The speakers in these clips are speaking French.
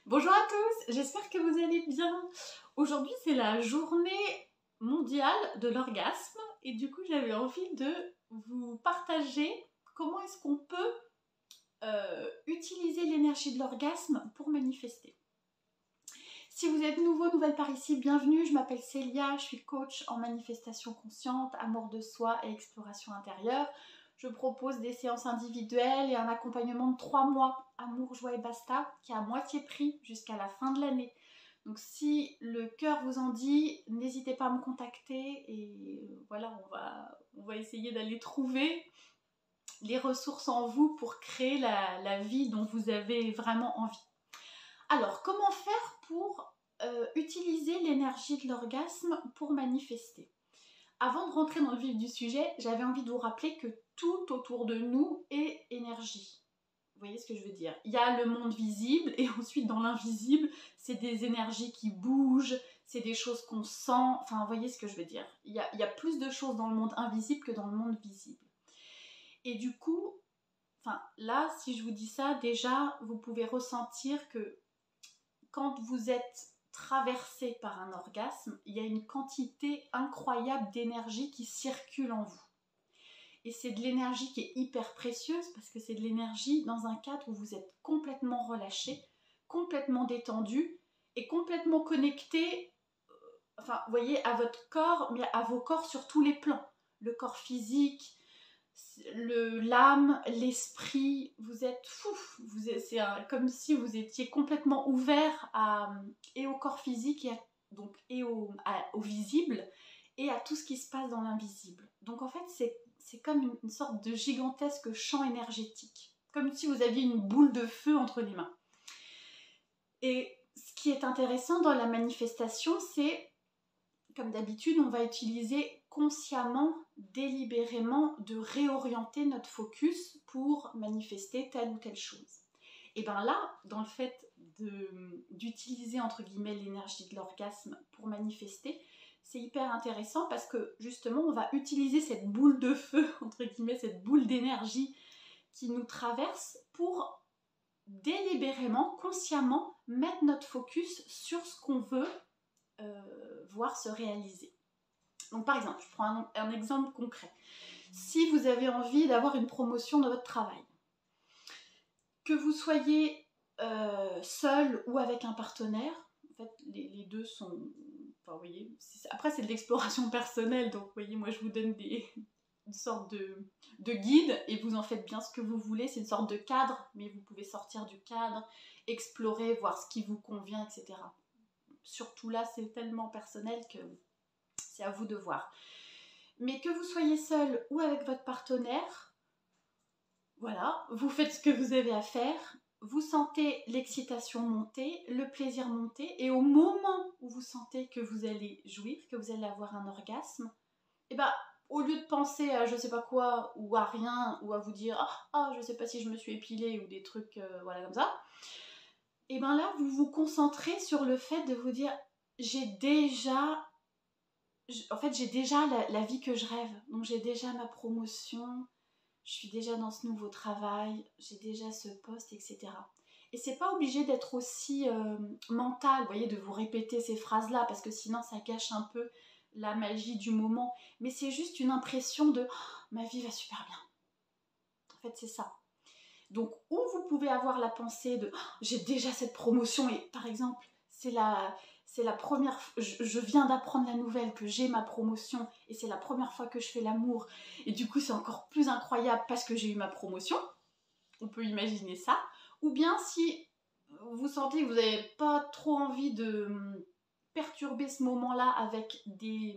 Bonjour à tous, j'espère que vous allez bien. Aujourd'hui c'est la journée mondiale de l'orgasme et du coup j'avais envie de vous partager comment est-ce qu'on peut utiliser l'énergie de l'orgasme pour manifester. Si vous êtes nouvelle par ici, bienvenue, je m'appelle Célia, je suis coach en manifestation consciente, amour de soi et exploration intérieure. Je propose des séances individuelles et un accompagnement de 3 mois, amour, joie et basta, qui est à moitié prix jusqu'à la fin de l'année. Donc si le cœur vous en dit, n'hésitez pas à me contacter et voilà, on va essayer d'aller trouver les ressources en vous pour créer la vie dont vous avez vraiment envie. Alors, comment faire pour utiliser l'énergie de l'orgasme pour manifester? Avant de rentrer dans le vif du sujet, j'avais envie de vous rappeler que tout autour de nous est énergie. Vous voyez ce que je veux dire? Il y a le monde visible et ensuite dans l'invisible, c'est des énergies qui bougent, c'est des choses qu'on sent, enfin vous voyez ce que je veux dire? Il y a plus de choses dans le monde invisible que dans le monde visible. Et du coup, enfin là, si je vous dis ça, déjà, vous pouvez ressentir que quand vous êtes traversé par un orgasme, il y a une quantité incroyable d'énergie qui circule en vous. Et c'est de l'énergie qui est hyper précieuse parce que c'est de l'énergie dans un cadre où vous êtes complètement relâché, complètement détendu et complètement connecté, enfin, vous voyez, à votre corps, mais à vos corps sur tous les plans. Le corps physique, l'âme, l'esprit, vous êtes fou, c'est comme si vous étiez complètement ouvert et au corps physique et au visible et à tout ce qui se passe dans l'invisible. Donc en fait c'est comme une sorte de gigantesque champ énergétique, comme si vous aviez une boule de feu entre les mains. Et ce qui est intéressant dans la manifestation, c'est, comme d'habitude, on va utiliser consciemment, délibérément, de réorienter notre focus pour manifester telle ou telle chose. Et bien là, dans le fait d'utiliser entre guillemets l'énergie de l'orgasme pour manifester, c'est hyper intéressant parce que justement, on va utiliser cette boule de feu, entre guillemets, cette boule d'énergie qui nous traverse pour délibérément, consciemment, mettre notre focus sur ce qu'on veut voir se réaliser. Donc par exemple, je prends un exemple concret. Si vous avez envie d'avoir une promotion dans votre travail, que vous soyez seul ou avec un partenaire, en fait les deux sont, enfin vous voyez, après c'est de l'exploration personnelle, donc vous voyez, moi je vous donne une sorte de guide et vous en faites bien ce que vous voulez, c'est une sorte de cadre, mais vous pouvez sortir du cadre, explorer, voir ce qui vous convient, etc. Surtout là, c'est tellement personnel que c'est à vous de voir. Mais que vous soyez seul ou avec votre partenaire, voilà, vous faites ce que vous avez à faire, vous sentez l'excitation monter, le plaisir monter, et au moment où vous sentez que vous allez jouir, que vous allez avoir un orgasme, et ben, au lieu de penser à je sais pas quoi, ou à rien, ou à vous dire ah je sais pas si je me suis épilée, ou des trucs voilà comme ça, et ben là, vous vous concentrez sur le fait de vous dire j'ai déjà la vie que je rêve. Donc j'ai déjà ma promotion, je suis déjà dans ce nouveau travail, j'ai déjà ce poste, etc. Et c'est pas obligé d'être aussi mental, vous voyez, de vous répéter ces phrases-là, parce que sinon ça gâche un peu la magie du moment. Mais c'est juste une impression de ma vie va super bien. En fait, c'est ça. Donc, où vous pouvez avoir la pensée de j'ai déjà cette promotion, et par exemple, c'est la première fois, je viens d'apprendre la nouvelle que j'ai ma promotion et c'est la première fois que je fais l'amour et du coup c'est encore plus incroyable parce que j'ai eu ma promotion, on peut imaginer ça. Ou bien si vous sentez que vous n'avez pas trop envie de perturber ce moment-là avec des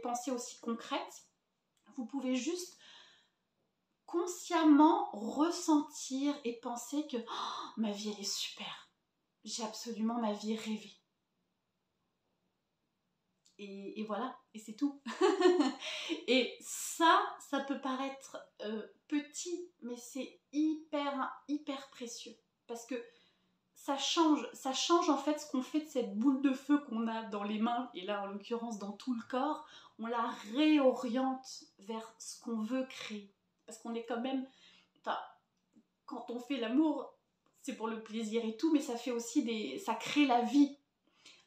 pensées aussi concrètes, vous pouvez juste consciemment ressentir et penser que ma vie elle est super, j'ai absolument ma vie rêvée. Et voilà, et c'est tout. Et ça peut paraître petit, mais c'est hyper précieux. Parce que ça change en fait ce qu'on fait de cette boule de feu qu'on a dans les mains, et là en l'occurrence dans tout le corps, on la réoriente vers ce qu'on veut créer. Parce qu'on est quand même, enfin, quand on fait l'amour, c'est pour le plaisir et tout, mais ça fait aussi ça crée la vie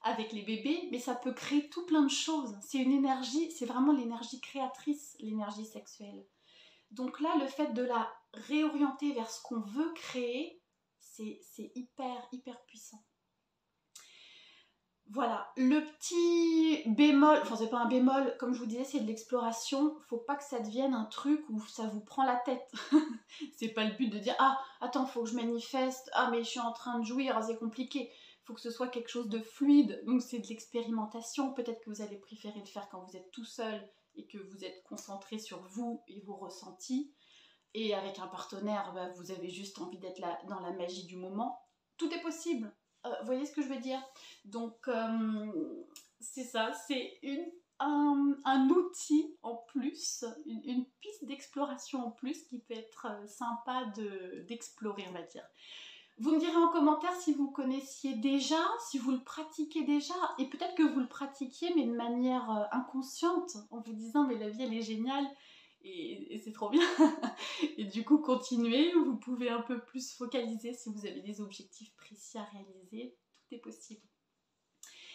avec les bébés, mais ça peut créer tout plein de choses. C'est une énergie, c'est vraiment l'énergie créatrice, l'énergie sexuelle. Donc là, le fait de la réorienter vers ce qu'on veut créer, c'est hyper, hyper puissant. Voilà, le petit bémol, enfin c'est pas un bémol, comme je vous disais, c'est de l'exploration. Faut pas que ça devienne un truc où ça vous prend la tête. C'est pas le but de dire ah attends faut que je manifeste, ah mais je suis en train de jouir, c'est compliqué. Faut que ce soit quelque chose de fluide, donc c'est de l'expérimentation. Peut-être que vous allez préférer le faire quand vous êtes tout seul et que vous êtes concentré sur vous et vos ressentis. Et avec un partenaire, bah, vous avez juste envie d'être là dans la magie du moment. Tout est possible. Vous voyez ce que je veux dire? Donc, c'est ça, c'est un outil en plus, une piste d'exploration en plus qui peut être sympa d'explorer, on va dire. Vous me direz en commentaire si vous connaissiez déjà, si vous le pratiquez déjà, et peut-être que vous le pratiquiez, mais de manière inconsciente, en vous disant mais la vie elle est géniale, et c'est trop bien. Et du coup continuez, vous pouvez un peu plus focaliser si vous avez des objectifs précis à réaliser, tout est possible.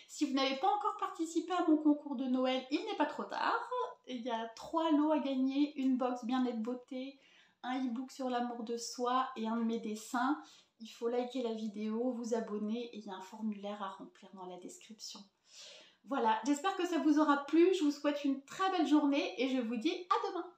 Si vous n'avez pas encore participé à mon concours de Noël, il n'est pas trop tard. Il y a 3 lots à gagner, une box bien-être beauté, un e-book sur l'amour de soi et un de mes dessins. Il faut liker la vidéo, vous abonner et il y a un formulaire à remplir dans la description. Voilà, j'espère que ça vous aura plu, je vous souhaite une très belle journée et je vous dis à demain.